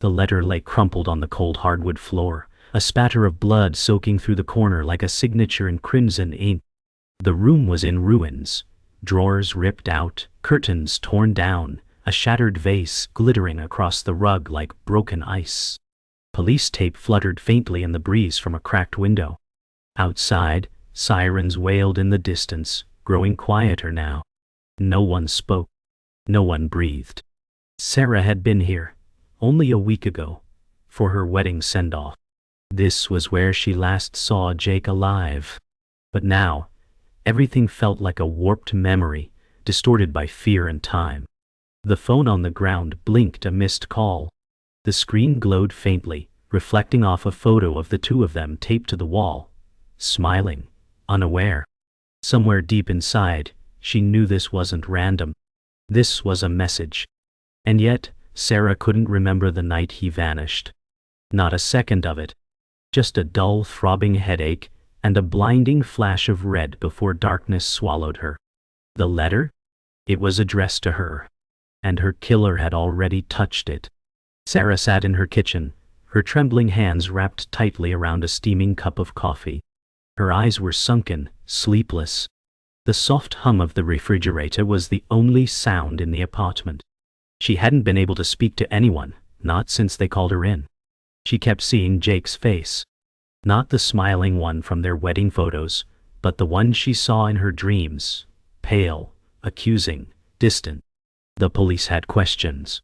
The letter lay crumpled on the cold hardwood floor, a spatter of blood soaking through the corner like a signature in crimson ink. The room was in ruins. Drawers ripped out, curtains torn down, a shattered vase glittering across the rug like broken ice. Police tape fluttered faintly in the breeze from a cracked window. Outside, sirens wailed in the distance, growing quieter now. No one spoke. No one breathed. Sarah had been here, only a week ago, for her wedding send-off. This was where she last saw Jake alive. But now, everything felt like a warped memory, distorted by fear and time. The phone on the ground blinked a missed call. The screen glowed faintly, reflecting off a photo of the two of them taped to the wall, smiling, unaware. Somewhere deep inside, she knew this wasn't random. This was a message. And yet, Sarah couldn't remember the night he vanished. Not a second of it. Just a dull, throbbing headache and a blinding flash of red before darkness swallowed her. The letter? It was addressed to her. And her killer had already touched it. Sarah sat in her kitchen, her trembling hands wrapped tightly around a steaming cup of coffee. Her eyes were sunken, sleepless. The soft hum of the refrigerator was the only sound in the apartment. She hadn't been able to speak to anyone, not since they called her in. She kept seeing Jake's face. Not the smiling one from their wedding photos, but the one she saw in her dreams, pale, accusing, distant. The police had questions.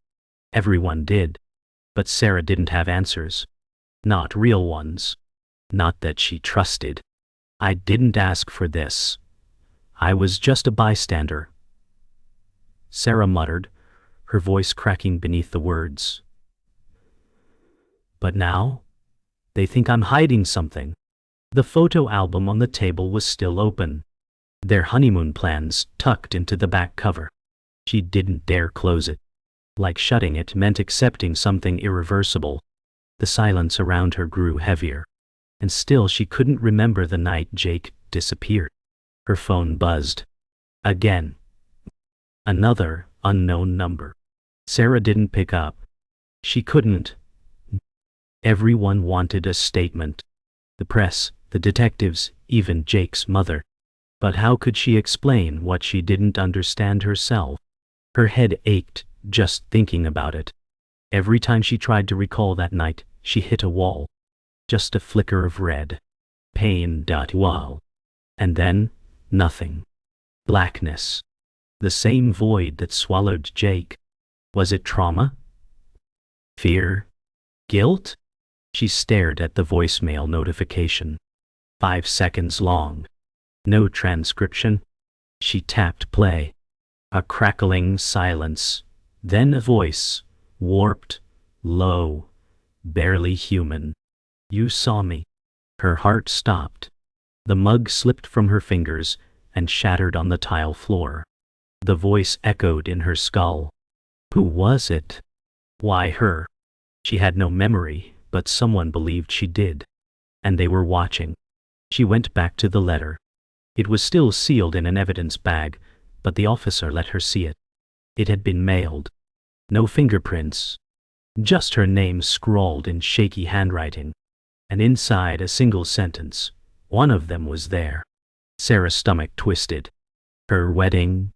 Everyone did. But Sarah didn't have answers. Not real ones. Not that she trusted. I didn't ask for this. I was just a bystander. Sarah muttered, her voice cracking beneath the words. But now? They think I'm hiding something. The photo album on the table was still open. Their honeymoon plans tucked into the back cover. She didn't dare close it. Like shutting it meant accepting something irreversible. The silence around her grew heavier. And still she couldn't remember the night Jake disappeared. Her phone buzzed. Again. Another unknown number. Sarah didn't pick up. She couldn't. Everyone wanted a statement. The press, the detectives, even Jake's mother. But how could she explain what she didn't understand herself? Her head ached just thinking about it. Every time she tried to recall that night, she hit a wall. Just a flicker of red. Pain. Wall. And then, nothing. Blackness. The same void that swallowed Jake. Was it trauma? Fear? Guilt? She stared at the voicemail notification. 5 seconds long. No transcription. She tapped play. A crackling silence. Then a voice, warped, low, barely human. You saw me. Her heart stopped. The mug slipped from her fingers and shattered on the tile floor. The voice echoed in her skull. Who was it? Why her? She had no memory, but someone believed she did. And they were watching. She went back to the letter. It was still sealed in an evidence bag, but the officer let her see it. It had been mailed. No fingerprints. Just her name scrawled in shaky handwriting. And inside a single sentence. One of them was there. Sarah's stomach twisted. Her wedding?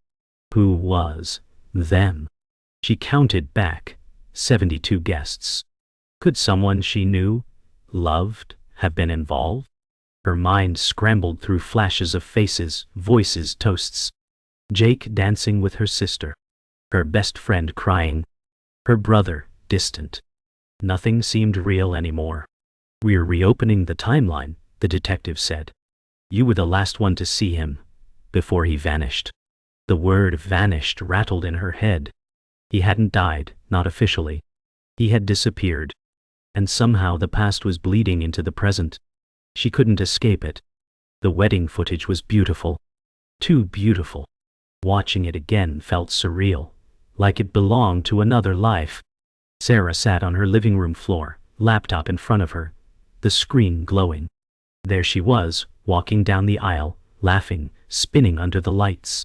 Who was them? She counted back. 72 guests. Could someone she knew, loved, have been involved? Her mind scrambled through flashes of faces, voices, toasts. Jake dancing with her sister. Her best friend crying. Her brother, distant. Nothing seemed real anymore. We're reopening the timeline, the detective said. You were the last one to see him, before he vanished. The word vanished rattled in her head. He hadn't died, not officially. He had disappeared. And somehow the past was bleeding into the present. She couldn't escape it. The wedding footage was beautiful. Too beautiful. Watching it again felt surreal, like it belonged to another life. Sarah sat on her living room floor, laptop in front of her, the screen glowing. There she was, walking down the aisle, laughing, spinning under the lights.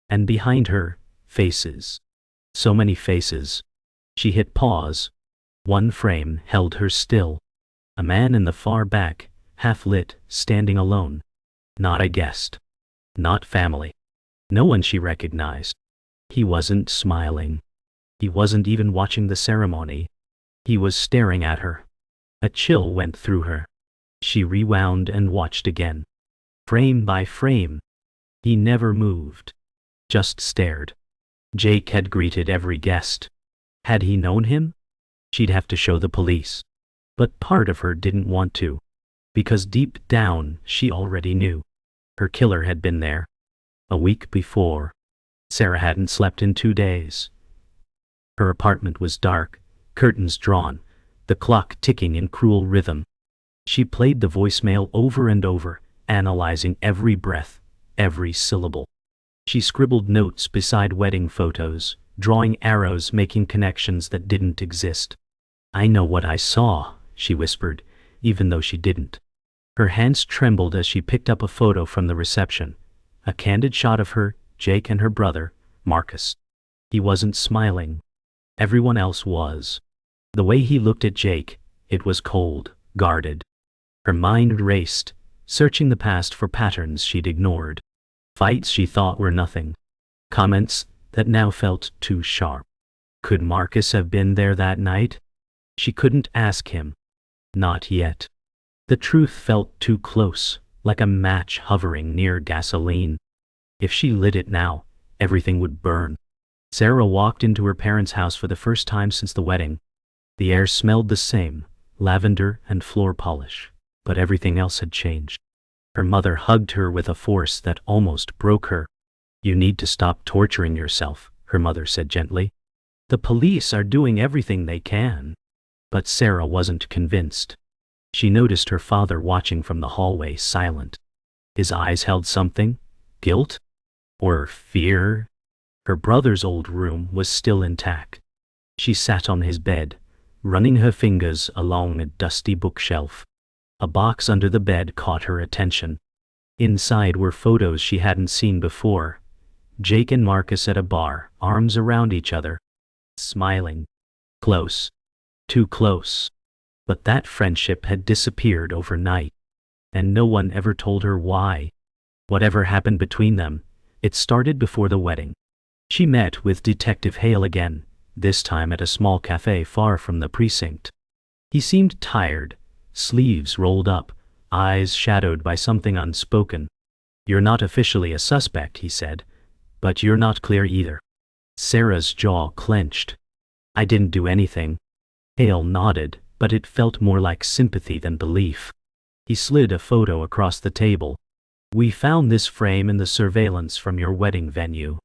And behind her, faces. So many faces. She hit pause. One frame held her still. A man in the far back, half-lit, standing alone. Not a guest. Not family. No one she recognized. He wasn't smiling. He wasn't even watching the ceremony. He was staring at her. A chill went through her. She rewound and watched again. Frame by frame. He never moved. Just stared. Jake had greeted every guest. Had he known him? She'd have to show the police. But part of her didn't want to. Because deep down, she already knew. Her killer had been there. A week before. Sarah hadn't slept in 2 days. Her apartment was dark, curtains drawn, the clock ticking in cruel rhythm. She played the voicemail over and over, analyzing every breath, every syllable. She scribbled notes beside wedding photos, drawing arrows, making connections that didn't exist. "I know what I saw," she whispered, even though she didn't. Her hands trembled as she picked up a photo from the reception. A candid shot of her, Jake, and her brother, Marcus. He wasn't smiling. Everyone else was. The way he looked at Jake, it was cold, guarded. Her mind raced, searching the past for patterns she'd ignored. Fights she thought were nothing. Comments that now felt too sharp. Could Marcus have been there that night? She couldn't ask him. Not yet. The truth felt too close, like a match hovering near gasoline. If she lit it now, everything would burn. Sarah walked into her parents' house for the first time since the wedding. The air smelled the same, lavender and floor polish, but everything else had changed. Her mother hugged her with a force that almost broke her. "You need to stop torturing yourself," her mother said gently. "The police are doing everything they can." But Sarah wasn't convinced. She noticed her father watching from the hallway, silent. His eyes held something. Guilt? Or fear? Her brother's old room was still intact. She sat on his bed, running her fingers along a dusty bookshelf. A box under the bed caught her attention. Inside were photos she hadn't seen before. Jake and Marcus at a bar, arms around each other. Smiling. Close. Too close. But that friendship had disappeared overnight. And no one ever told her why. Whatever happened between them, it started before the wedding. She met with Detective Hale again, this time at a small cafe far from the precinct. He seemed tired, sleeves rolled up, eyes shadowed by something unspoken. "You're not officially a suspect," he said, "but you're not clear either." Sarah's jaw clenched. "I didn't do anything." Hale nodded, but it felt more like sympathy than belief. He slid a photo across the table. "We found this frame in the surveillance from your wedding venue.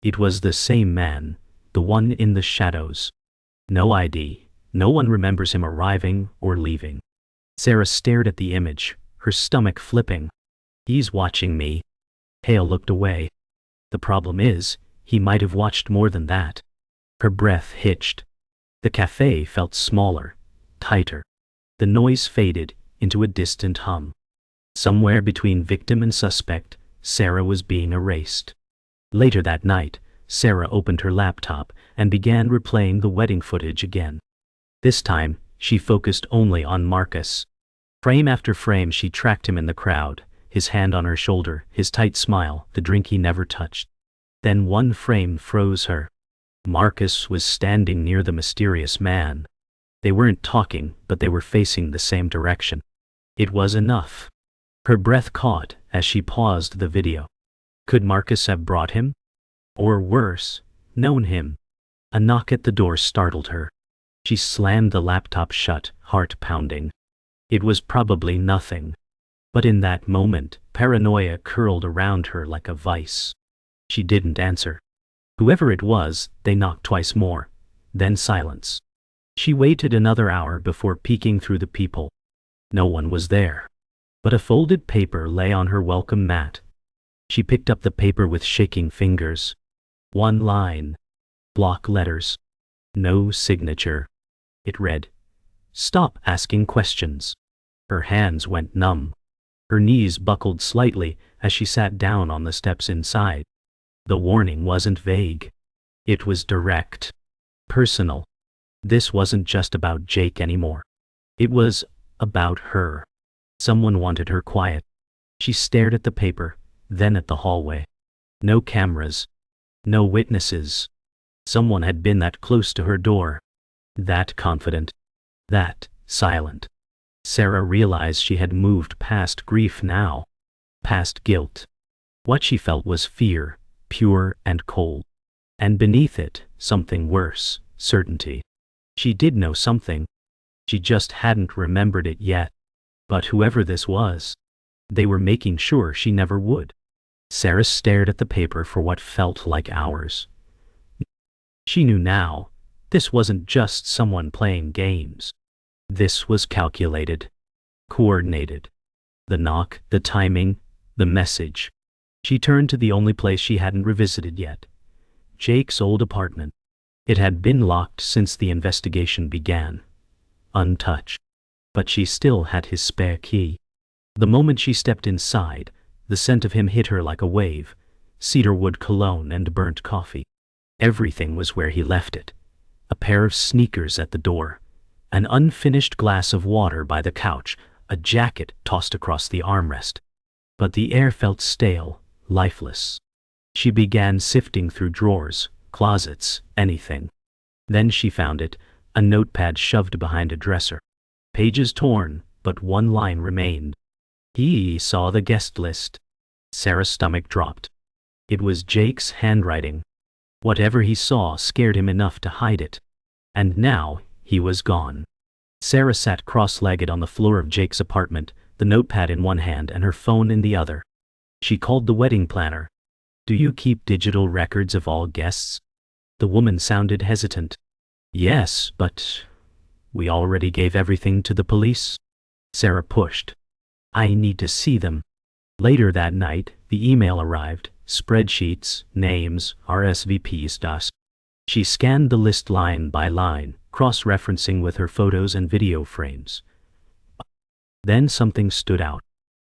It was the same man, the one in the shadows. No ID. No one remembers him arriving or leaving." Sarah stared at the image, her stomach flipping. "He's watching me." Hale looked away. "The problem is, he might have watched more than that." Her breath hitched. The cafe felt smaller, tighter. The noise faded into a distant hum. Somewhere between victim and suspect, Sarah was being erased. Later that night, Sarah opened her laptop and began replaying the wedding footage again. This time, she focused only on Marcus. Frame after frame she tracked him in the crowd, his hand on her shoulder, his tight smile, the drink he never touched. Then one frame froze her. Marcus was standing near the mysterious man. They weren't talking, but they were facing the same direction. It was enough. Her breath caught as she paused the video. Could Marcus have brought him? Or worse, known him? A knock at the door startled her. She slammed the laptop shut, heart pounding. It was probably nothing. But in that moment, paranoia curled around her like a vice. She didn't answer. Whoever it was, they knocked twice more. Then silence. She waited another hour before peeking through the peephole. No one was there. But a folded paper lay on her welcome mat. She picked up the paper with shaking fingers. One line. Block letters. No signature. It read, "Stop asking questions." Her hands went numb. Her knees buckled slightly as she sat down on the steps inside. The warning wasn't vague. It was direct. Personal. This wasn't just about Jake anymore. It was about her. Someone wanted her quiet. She stared at the paper, then at the hallway. No cameras. No witnesses. Someone had been that close to her door. That confident. That silent. Sarah realized she had moved past grief now. Past guilt. What she felt was fear, pure and cold. And beneath it, something worse, certainty. She did know something. She just hadn't remembered it yet. But whoever this was, they were making sure she never would. Sarah stared at the paper for what felt like hours. She knew now, this wasn't just someone playing games. This was calculated, coordinated. The knock, the timing, the message. She turned to the only place she hadn't revisited yet. Jake's old apartment. It had been locked since the investigation began. Untouched. But she still had his spare key. The moment she stepped inside, the scent of him hit her like a wave. Cedarwood cologne and burnt coffee. Everything was where he left it. A pair of sneakers at the door. An unfinished glass of water by the couch. A jacket tossed across the armrest. But the air felt stale, lifeless. She began sifting through drawers, closets, anything. Then she found it, a notepad shoved behind a dresser. Pages torn, but one line remained. He saw the guest list. Sarah's stomach dropped. It was Jake's handwriting. Whatever he saw scared him enough to hide it. And now, he was gone. Sarah sat cross-legged on the floor of Jake's apartment, the notepad in one hand and her phone in the other. She called the wedding planner. "Do you keep digital records of all guests?" The woman sounded hesitant. "Yes, but we already gave everything to the police." Sarah pushed. "I need to see them." Later that night, the email arrived. Spreadsheets, names, RSVPs. She scanned the list line by line, cross-referencing with her photos and video frames. Then something stood out.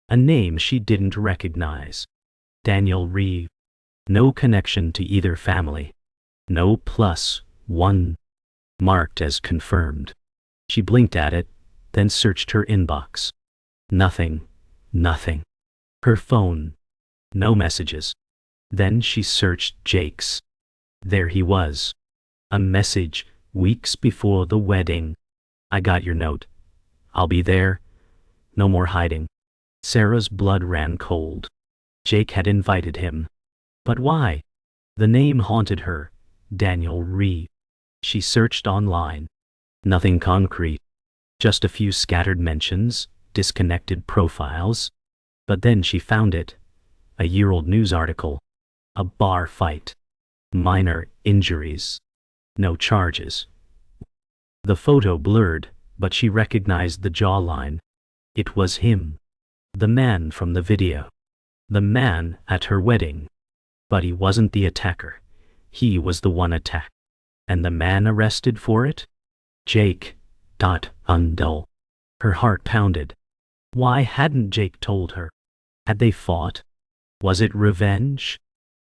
A name she didn't recognize. Daniel Reeve. No connection to either family. No +1. Marked as confirmed. She blinked at it, then searched her inbox. Nothing. Nothing. Her phone. No messages. Then she searched Jake's. There he was. A message, weeks before the wedding. "I got your note. I'll be there. No more hiding." Sarah's blood ran cold. Jake had invited him. But why? The name haunted her. Daniel Reeve. She searched online. Nothing concrete. Just a few scattered mentions, disconnected profiles. But then she found it. A year-old news article. A bar fight. Minor injuries. No charges. The photo blurred, but she recognized the jawline. It was him. The man from the video. The man at her wedding. But he wasn't the attacker. He was the one attacked. And the man arrested for it? Jake. Undull. Her heart pounded. Why hadn't Jake told her? Had they fought? Was it revenge?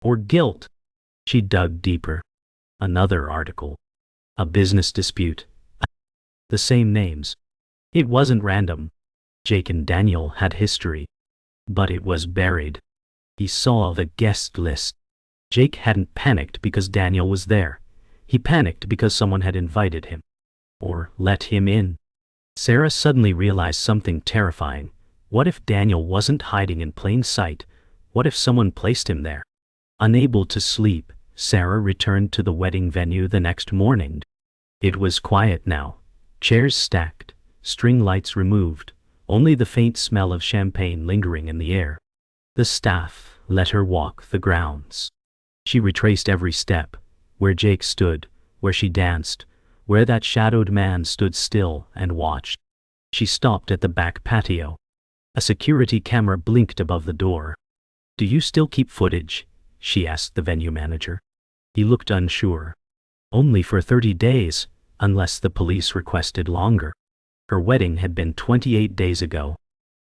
Or guilt? She dug deeper. Another article. A business dispute. The same names. It wasn't random. Jake and Daniel had history. But it was buried. He saw the guest list. Jake hadn't panicked because Daniel was there. He panicked because someone had invited him. Or let him in. Sarah suddenly realized something terrifying. What if Daniel wasn't hiding in plain sight? What if someone placed him there? Unable to sleep, Sarah returned to the wedding venue the next morning. It was quiet now. Chairs stacked, string lights removed, only the faint smell of champagne lingering in the air. The staff let her walk the grounds. She retraced every step, where Jake stood, where she danced, where that shadowed man stood still and watched. She stopped at the back patio. A security camera blinked above the door. "Do you still keep footage?" she asked the venue manager. He looked unsure. "Only for 30 days, unless the police requested longer." Her wedding had been 28 days ago.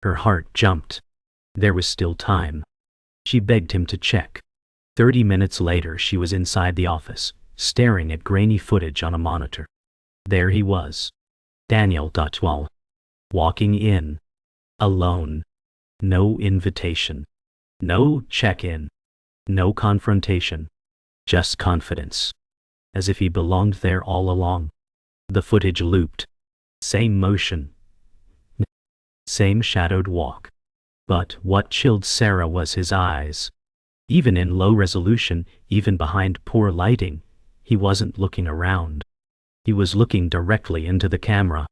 Her heart jumped. There was still time. She begged him to check. 30 minutes later she was inside the office, staring at grainy footage on a monitor. There he was. Daniel Dotwell. Walking in. Alone. No invitation. No check-in. No confrontation. Just confidence. As if he belonged there all along. The footage looped. Same motion. Same shadowed walk. But what chilled Sarah was his eyes. Even in low resolution, even behind poor lighting, he wasn't looking around. He was looking directly into the camera.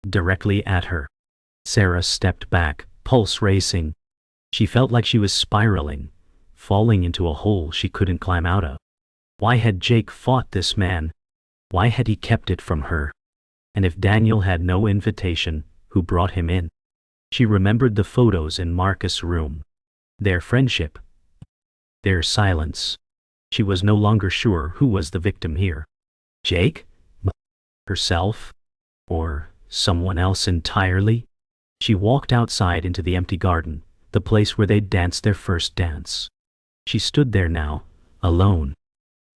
Directly at her. Sarah stepped back, pulse racing. She felt like she was spiraling, falling into a hole she couldn't climb out of. Why had Jake fought this man? Why had he kept it from her? And if Daniel had no invitation, who brought him in? She remembered the photos in Marcus' room. Their friendship. Their silence. She was no longer sure who was the victim here. Jake? Herself? Or someone else entirely? She walked outside into the empty garden, the place where they'd danced their first dance. She stood there now, alone.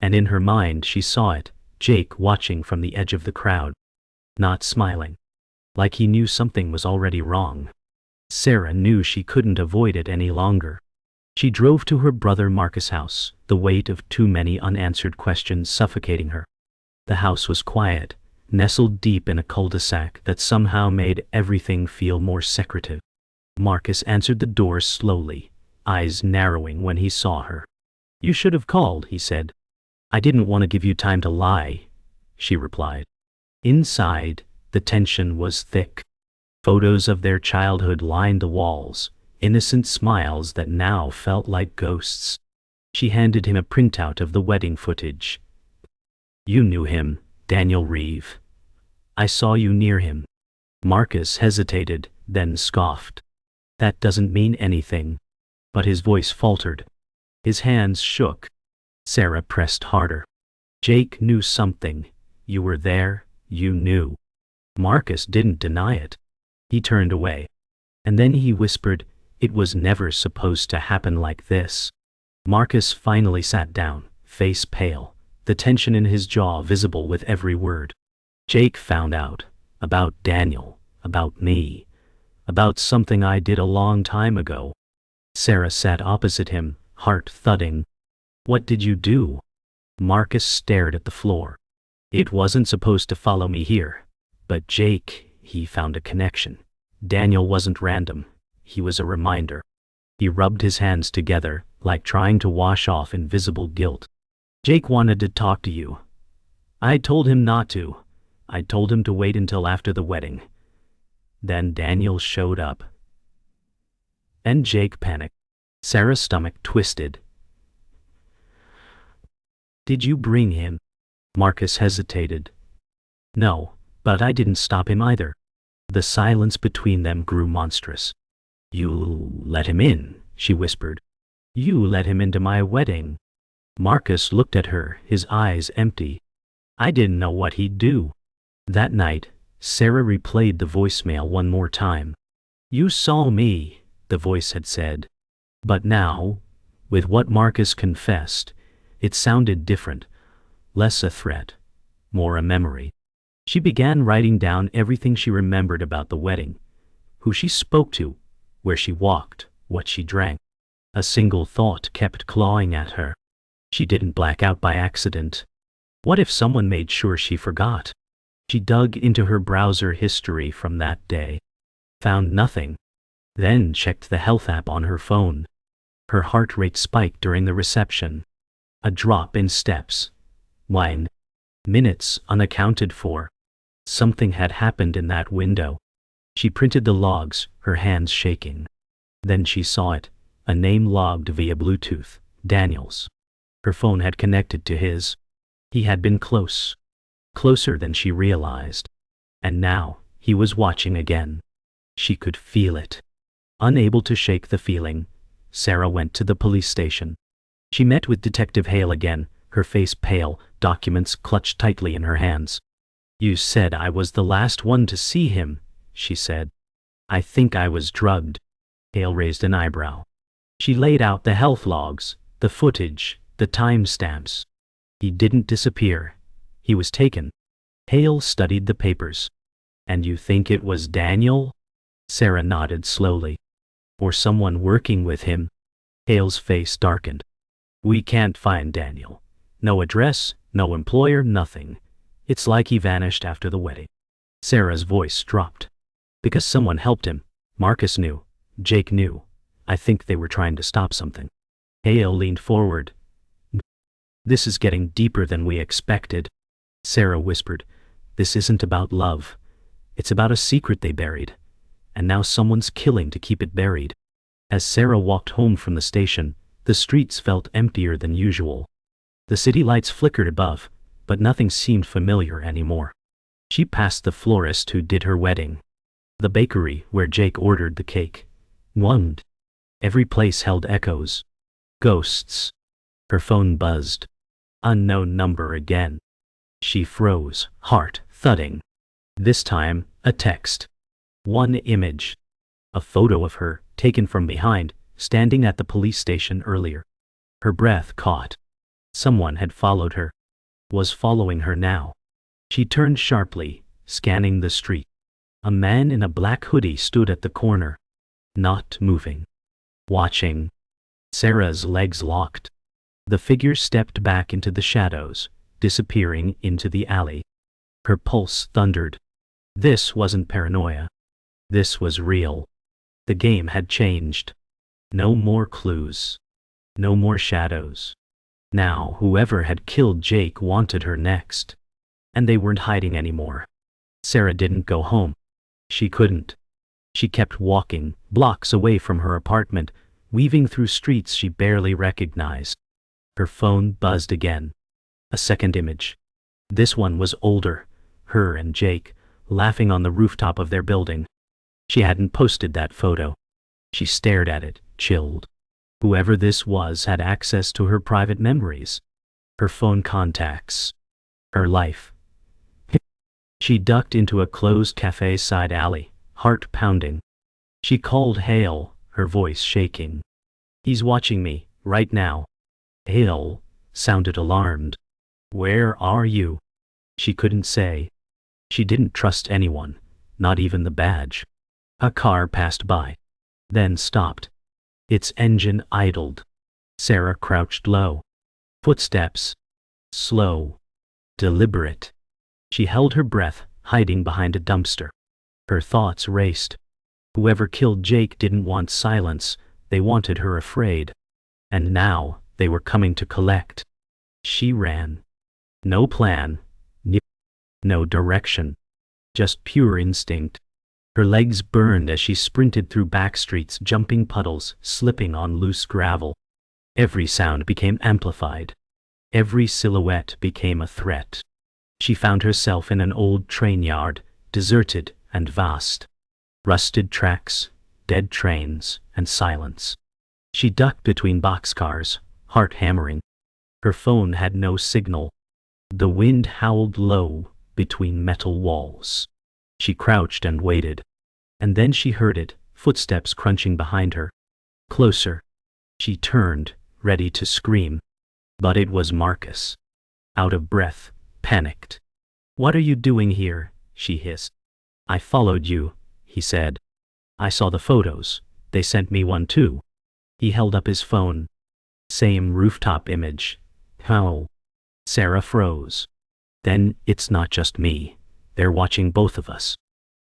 And in her mind she saw it, Jake watching from the edge of the crowd. Not smiling. Like he knew something was already wrong. Sarah knew she couldn't avoid it any longer. She drove to her brother Marcus' house, the weight of too many unanswered questions suffocating her. The house was quiet, nestled deep in a cul-de-sac that somehow made everything feel more secretive. Marcus answered the door slowly, eyes narrowing when he saw her. "You should have called," he said. "I didn't want to give you time to lie," she replied. Inside, the tension was thick. Photos of their childhood lined the walls, innocent smiles that now felt like ghosts. She handed him a printout of the wedding footage. "You knew him, Daniel Reeve. I saw you near him." Marcus hesitated, then scoffed. "That doesn't mean anything." But his voice faltered. His hands shook. Sarah pressed harder. "Jake knew something. You were there, you knew." Marcus didn't deny it. He turned away. And then he whispered, "It was never supposed to happen like this." Marcus finally sat down, face pale, the tension in his jaw visible with every word. "Jake found out. About Daniel. About me. About something I did a long time ago." Sarah sat opposite him, heart thudding. "What did you do?" Marcus stared at the floor. "It wasn't supposed to follow me here. But Jake, he found a connection. Daniel wasn't random. He was a reminder." He rubbed his hands together, like trying to wash off invisible guilt. "Jake wanted to talk to you. I told him not to. I told him to wait until after the wedding. Then Daniel showed up. And Jake panicked." Sarah's stomach twisted. "Did you bring him?" Marcus hesitated. "No, but I didn't stop him either." The silence between them grew monstrous. "You let him in," she whispered. "You let him into my wedding." Marcus looked at her, his eyes empty. "I didn't know what he'd do." That night, Sarah replayed the voicemail one more time. "You saw me," the voice had said. But now, with what Marcus confessed, it sounded different, less a threat, more a memory. She began writing down everything she remembered about the wedding, who she spoke to, where she walked, what she drank. A single thought kept clawing at her. She didn't black out by accident. What if someone made sure she forgot? She dug into her browser history from that day. Found nothing. Then checked the health app on her phone. Her heart rate spiked during the reception. A drop in steps. Wine. Minutes unaccounted for. Something had happened in that window. She printed the logs, her hands shaking. Then she saw it, a name logged via Bluetooth, Daniel's. Her phone had connected to his. He had been close. Closer than she realized. And now, he was watching again. She could feel it. Unable to shake the feeling, Sarah went to the police station. She met with Detective Hale again, her face pale, documents clutched tightly in her hands. "You said I was the last one to see him," she said. "I think I was drugged." Hale raised an eyebrow. She laid out the health logs, the footage, the timestamps. "He didn't disappear. He was taken." Hale studied the papers. And you think it was Daniel? Sarah nodded slowly. Or someone working with him? Hale's face darkened. We can't find Daniel. No address, no employer, nothing. It's like he vanished after the wedding. Sarah's voice dropped. Because someone helped him. Marcus knew. Jake knew. I think they were trying to stop something. Hale leaned forward. This is getting deeper than we expected. Sarah whispered. This isn't about love. It's about a secret they buried. And now someone's killing to keep it buried. As Sarah walked home from the station, the streets felt emptier than usual. The city lights flickered above, but nothing seemed familiar anymore. She passed the florist who did her wedding. The bakery where Jake ordered the cake. Wand. Every place held echoes. Ghosts. Her phone buzzed. Unknown number again. She froze, heart thudding. This time, a text. One image. A photo of her, taken from behind, standing at the police station earlier. Her breath caught. Someone had followed her. Was following her now. She turned sharply, scanning the street. A man in a black hoodie stood at the corner. Not moving. Watching. Sarah's legs locked. The figure stepped back into the shadows, disappearing into the alley. Her pulse thundered. This wasn't paranoia. This was real. The game had changed. No more clues. No more shadows. Now whoever had killed Jake wanted her next. And they weren't hiding anymore. Sarah didn't go home. She couldn't. She kept walking, blocks away from her apartment, weaving through streets she barely recognized. Her phone buzzed again. A second image. This one was older. Her and Jake, laughing on the rooftop of their building. She hadn't posted that photo. She stared at it, chilled. Whoever this was had access to her private memories. Her phone contacts. Her life. She ducked into a closed cafe side alley, heart pounding. She called Hale, her voice shaking. He's watching me, right now. Hale sounded alarmed. Where are you? She couldn't say. She didn't trust anyone, not even the badge. A car passed by. Then stopped. Its engine idled. Sarah crouched low. Footsteps. Slow. Deliberate. She held her breath, hiding behind a dumpster. Her thoughts raced. Whoever killed Jake didn't want silence, they wanted her afraid. And now, they were coming to collect. She ran. No plan. No direction. Just pure instinct. Her legs burned as she sprinted through back streets, jumping puddles, slipping on loose gravel. Every sound became amplified. Every silhouette became a threat. She found herself in an old train yard, deserted and vast. Rusted tracks, dead trains, and silence. She ducked between boxcars, heart hammering. Her phone had no signal. The wind howled low between metal walls. She crouched and waited. And then she heard it, footsteps crunching behind her. Closer. She turned, ready to scream. But it was Marcus. Out of breath, panicked. What are you doing here? She hissed. I followed you, he said. I saw the photos. They sent me one too. He held up his phone. Same rooftop image. How? Sarah froze. Then it's not just me. They're watching both of us.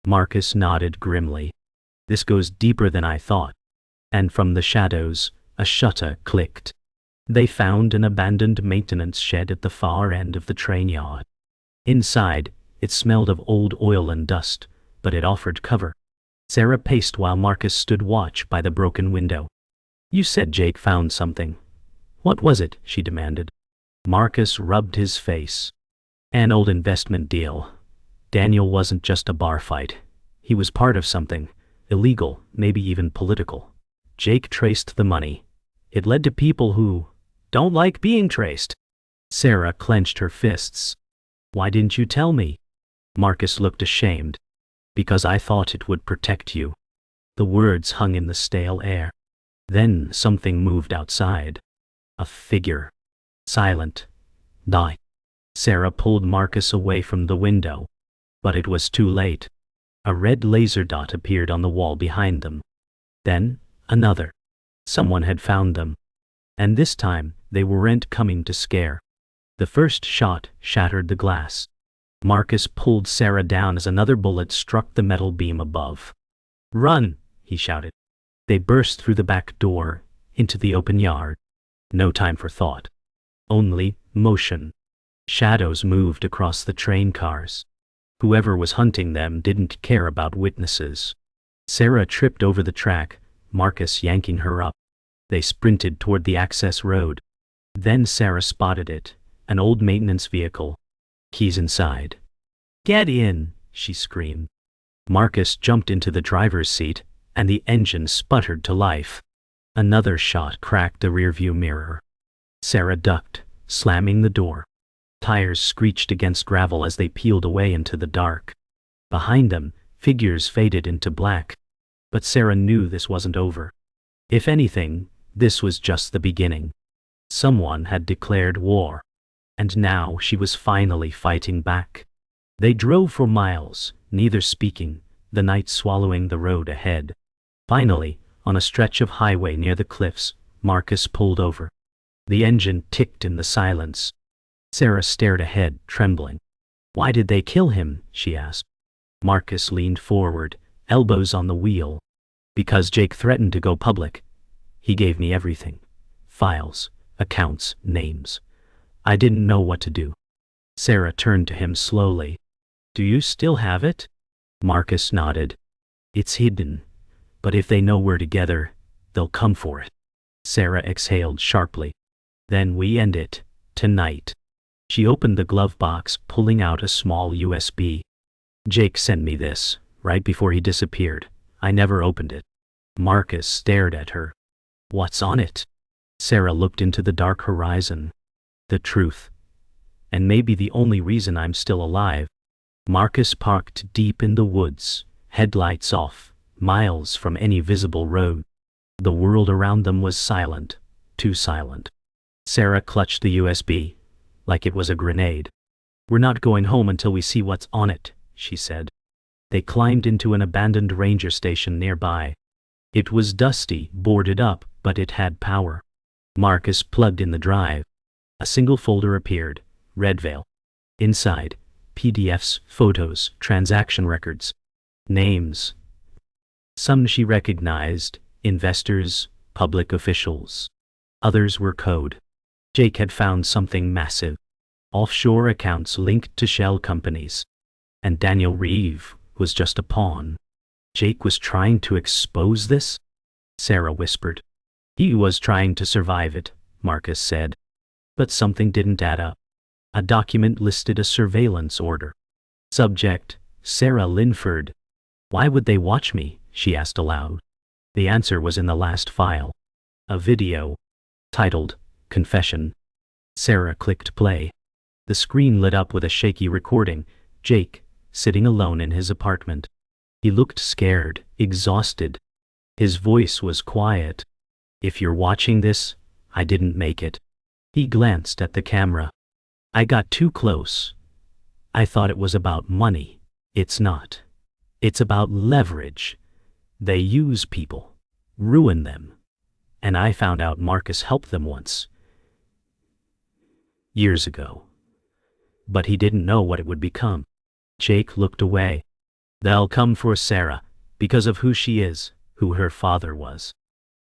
Marcus nodded grimly. This goes deeper than I thought. And from the shadows, a shutter clicked. They found an abandoned maintenance shed at the far end of the train yard. Inside, it smelled of old oil and dust, but it offered cover. Sarah paced while Marcus stood watch by the broken window. You said Jake found something. What was it? She demanded. Marcus rubbed his face. An old investment deal. Daniel wasn't just a bar fight. He was part of something, illegal, maybe even political. Jake traced the money. It led to people who don't like being traced. Sarah clenched her fists. Why didn't you tell me? Marcus looked ashamed. Because I thought it would protect you. The words hung in the stale air. Then something moved outside. A figure. Silent. Died. Sarah pulled Marcus away from the window. But it was too late. A red laser dot appeared on the wall behind them. Then, another. Someone had found them. And this time, they weren't coming to scare. The first shot shattered the glass. Marcus pulled Sarah down as another bullet struck the metal beam above. "Run!" he shouted. They burst through the back door, into the open yard. No time for thought. Only motion. Shadows moved across the train cars. Whoever was hunting them didn't care about witnesses. Sarah tripped over the track, Marcus yanking her up. They sprinted toward the access road. Then Sarah spotted it, an old maintenance vehicle. "He's inside." "Get in!" she screamed. Marcus jumped into the driver's seat, and the engine sputtered to life. Another shot cracked the rearview mirror. Sarah ducked, slamming the door. Tires screeched against gravel as they peeled away into the dark. Behind them, figures faded into black. But Sarah knew this wasn't over. If anything, this was just the beginning. Someone had declared war. And now she was finally fighting back. They drove for miles, neither speaking, the night swallowing the road ahead. Finally, on a stretch of highway near the cliffs, Marcus pulled over. The engine ticked in the silence. Sarah stared ahead, trembling. "Why did they kill him?" she asked. Marcus leaned forward, elbows on the wheel. "Because Jake threatened to go public. He gave me everything. Files, accounts, names. I didn't know what to do." Sarah turned to him slowly. "Do you still have it?" Marcus nodded. "It's hidden. But if they know we're together, they'll come for it." Sarah exhaled sharply. "Then we end it, tonight." She opened the glove box, pulling out a small USB. "Jake sent me this, right before he disappeared. I never opened it." Marcus stared at her. "What's on it?" Sarah looked into the dark horizon. "The truth. And maybe the only reason I'm still alive." Marcus parked deep in the woods, headlights off, miles from any visible road. The world around them was silent, too silent. Sarah clutched the USB, like it was a grenade. "We're not going home until we see what's on it," she said. They climbed into an abandoned ranger station nearby. It was dusty, boarded up, but it had power. Marcus plugged in the drive. A single folder appeared, Redvale. Inside, PDFs, photos, transaction records, names. Some she recognized, investors, public officials. Others were code. Jake had found something massive. Offshore accounts linked to shell companies. And Daniel Reeve was just a pawn. Jake was trying to expose this? Sarah whispered. "He was trying to survive it," Marcus said. But something didn't add up. A document listed a surveillance order. Subject, Sarah Linford. "Why would they watch me?" she asked aloud. The answer was in the last file. A video. Titled, Confession. Sarah clicked play. The screen lit up with a shaky recording. Jake, sitting alone in his apartment. He looked scared, exhausted. His voice was quiet. "If you're watching this, I didn't make it." He glanced at the camera. "I got too close. I thought it was about money. It's not. It's about leverage. They use people, ruin them. And I found out Marcus helped them once. Years ago. But he didn't know what it would become." Jake looked away. "They'll come for Sarah, because of who she is, who her father was."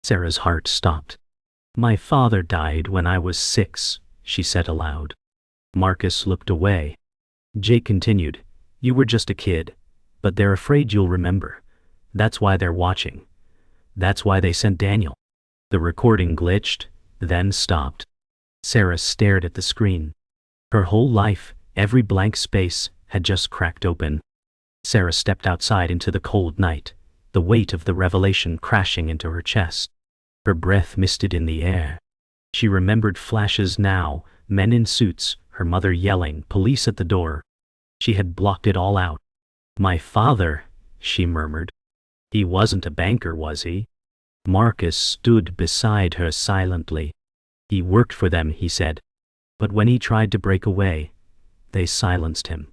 Sarah's heart stopped. "My father died when I was 6, she said aloud. Marcus looked away. Jake continued, "You were just a kid, but they're afraid you'll remember. That's why they're watching. That's why they sent Daniel." The recording glitched, then stopped. Sarah stared at the screen. Her whole life, every blank space, had just cracked open. Sarah stepped outside into the cold night, the weight of the revelation crashing into her chest. Her breath misted in the air. She remembered flashes now, men in suits, her mother yelling, police at the door. She had blocked it all out. "My father," she murmured. "He wasn't a banker, was he?" Marcus stood beside her silently. "He worked for them," he said. "But when he tried to break away, They silenced him.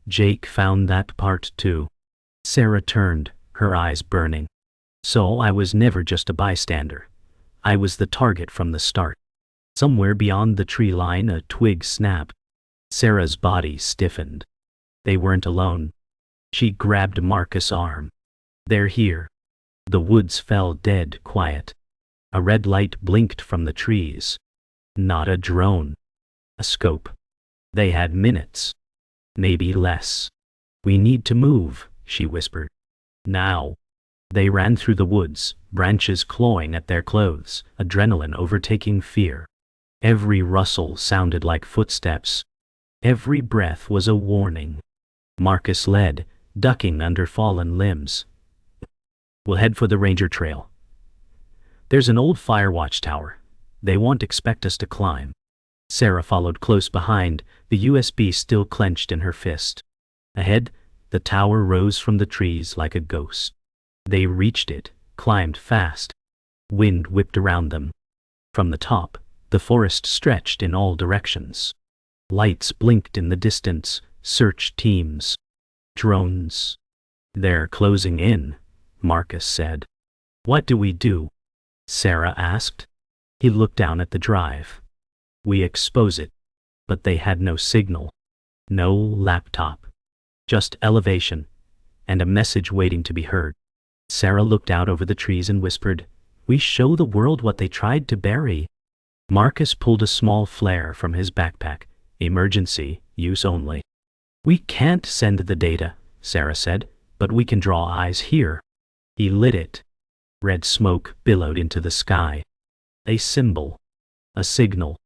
Jake found that part too. Sarah turned, her eyes burning. So I was never just a bystander. I was the target from the start. Somewhere beyond the tree line, a twig snapped. Sarah's body stiffened. They weren't alone. She grabbed Marcus' arm. They're here. The woods fell dead quiet. A red light blinked from the trees. Not a drone. A scope. They had minutes. Maybe less. We need to move, she whispered. Now. They ran through the woods, branches clawing at their clothes, adrenaline overtaking fear. Every rustle sounded like footsteps. Every breath was a warning. Marcus led, ducking under fallen limbs. We'll head for the ranger trail. There's an old fire watchtower. They won't expect us to climb. Sarah followed close behind, the USB still clenched in her fist. Ahead, the tower rose from the trees like a ghost. They reached it, climbed fast. Wind whipped around them. From the top, the forest stretched in all directions. Lights blinked in the distance, search teams. Drones. They're closing in, Marcus said. What do we do? Sarah asked. He looked down at the drive. We expose it. But they had no signal. No laptop. Just elevation. And a message waiting to be heard. Sarah looked out over the trees and whispered, We show the world what they tried to bury. Marcus pulled a small flare from his backpack. Emergency, use only. We can't send the data, Sarah said, but we can draw eyes here. He lit it. Red smoke billowed into the sky. A symbol. A signal.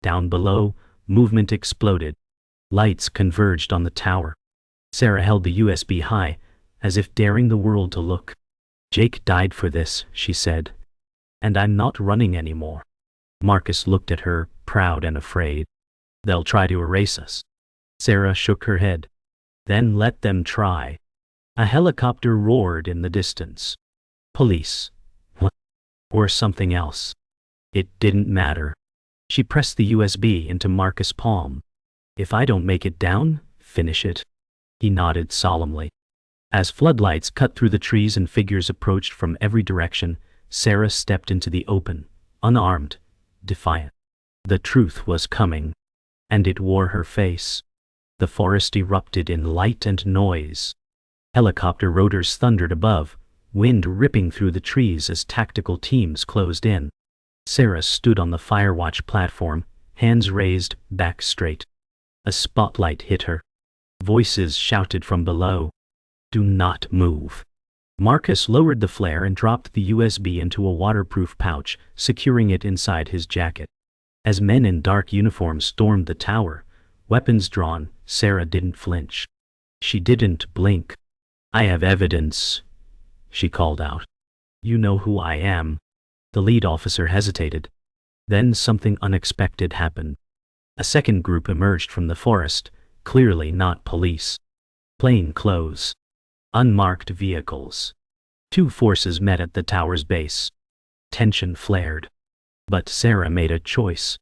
Down below, movement exploded. Lights converged on the tower. Sarah held the USB high, as if daring the world to look. Jake died for this, she said. And I'm not running anymore. Marcus looked at her, proud and afraid. They'll try to erase us. Sarah shook her head. Then let them try. A helicopter roared in the distance. Police. What? Or something else. It didn't matter. She pressed the USB into Marcus' palm. If I don't make it down, finish it. He nodded solemnly. As floodlights cut through the trees and figures approached from every direction, Sarah stepped into the open, unarmed, defiant. The truth was coming. And it wore her face. The forest erupted in light and noise. Helicopter rotors thundered above, wind ripping through the trees as tactical teams closed in. Sarah stood on the firewatch platform, hands raised, back straight. A spotlight hit her. Voices shouted from below. Do not move. Marcus lowered the flare and dropped the USB into a waterproof pouch, securing it inside his jacket. As men in dark uniforms stormed the tower, weapons drawn, Sarah didn't flinch. She didn't blink. I have evidence, she called out. You know who I am. The lead officer hesitated. Then something unexpected happened. A second group emerged from the forest, clearly not police. Plain clothes. Unmarked vehicles. Two forces met at the tower's base. Tension flared. But Sarah made a choice.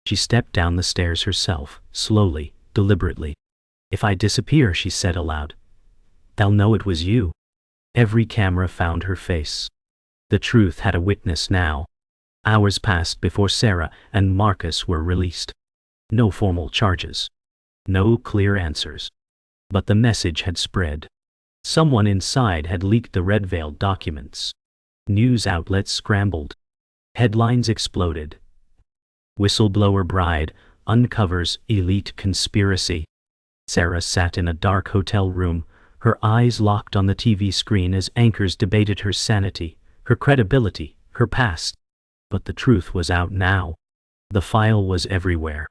She stepped down the stairs herself, slowly, deliberately. If I disappear, she said aloud, they'll know it was you. Every camera found her face. The truth had a witness now. Hours passed before Sarah and Marcus were released. No formal charges. No clear answers. But the message had spread. Someone inside had leaked the red-veiled documents. News outlets scrambled. Headlines exploded. Whistleblower bride uncovers elite conspiracy. Sarah sat in a dark hotel room, her eyes locked on the TV screen as anchors debated her sanity, her credibility, her past. But the truth was out now. The file was everywhere.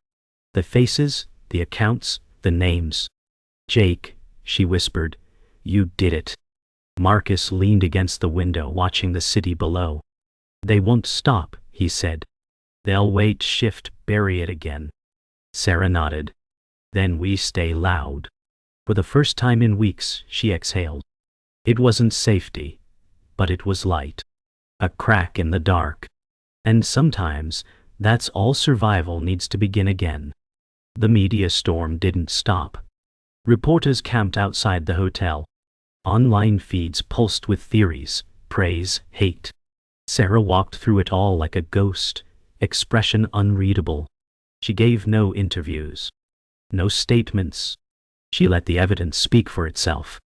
The faces, the accounts, the names. Jake, she whispered, you did it. Marcus leaned against the window watching the city below. They won't stop, he said. They'll wait, shift, bury it again. Sarah nodded. Then we stay loud. For the first time in weeks, she exhaled. It wasn't safety, but it was light. A crack in the dark. And sometimes, that's all survival needs to begin again. The media storm didn't stop. Reporters camped outside the hotel. Online feeds pulsed with theories, praise, hate. Sarah walked through it all like a ghost, expression unreadable. She gave no interviews, no statements. She let the evidence speak for itself.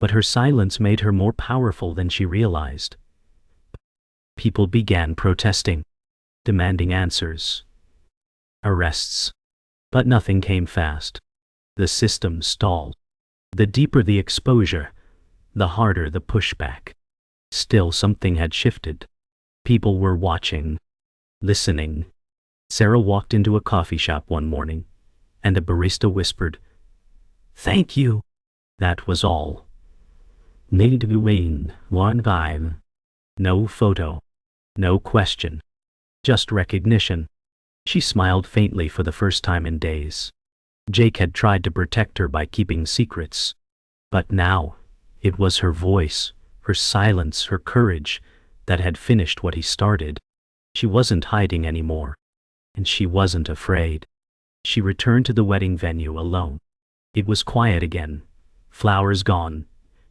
But her silence made her more powerful than she realized. People began protesting, demanding answers, arrests. But nothing came fast. The system stalled. The deeper the exposure, the harder the pushback. Still, something had shifted. People were watching, listening. Sarah walked into a coffee shop one morning, and a barista whispered, "Thank you." That was all. Need to win one guy. No photo. No question. Just recognition. She smiled faintly for the first time in days. Jake had tried to protect her by keeping secrets. But now, it was her voice, her silence, her courage, that had finished what he started. She wasn't hiding anymore. And she wasn't afraid. She returned to the wedding venue alone. It was quiet again. Flowers gone.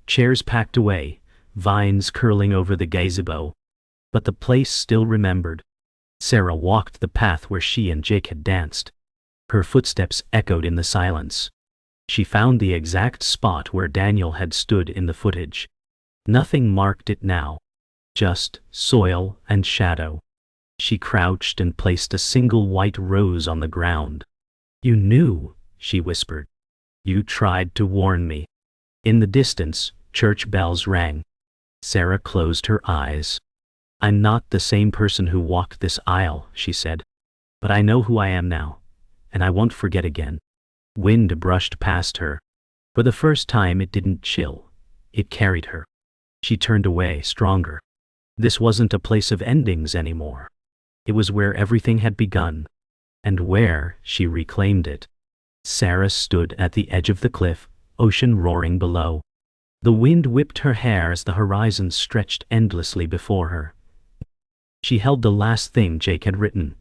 Chairs packed away. Vines curling over the gazebo. But the place still remembered. Sarah walked the path where she and Jake had danced. Her footsteps echoed in the silence. She found the exact spot where Daniel had stood in the footage. Nothing marked it now. Just soil and shadow. She crouched and placed a single white rose on the ground. "You knew," she whispered. "You tried to warn me." In the distance, church bells rang. Sarah closed her eyes. "I'm not the same person who walked this aisle," she said. "But I know who I am now, and I won't forget again." Wind brushed past her. For the first time it didn't chill. It carried her. She turned away, stronger. This wasn't a place of endings anymore. It was where everything had begun, and where she reclaimed it. Sarah stood at the edge of the cliff, ocean roaring below. The wind whipped her hair as the horizon stretched endlessly before her. She held the last thing Jake had written.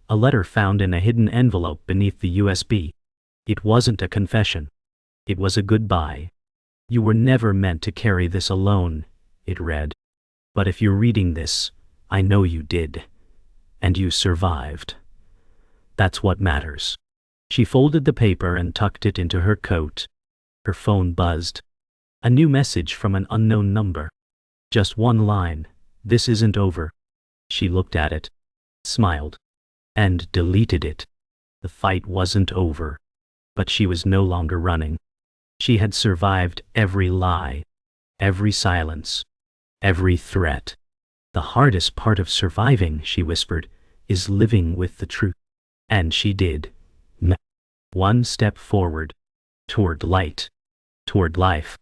A letter found in a hidden envelope beneath the USB. It wasn't a confession. It was a goodbye. "You were never meant to carry this alone," it read. "But if you're reading this, I know you did. And you survived. That's what matters." She folded the paper and tucked it into her coat. Her phone buzzed. A new message from an unknown number. Just one line. "This isn't over." She looked at it, smiled, and deleted it. The fight wasn't over. But she was no longer running. She had survived every lie, every silence, every threat. "The hardest part of surviving," she whispered, "is living with the truth." And she did. One step forward, toward light, toward life.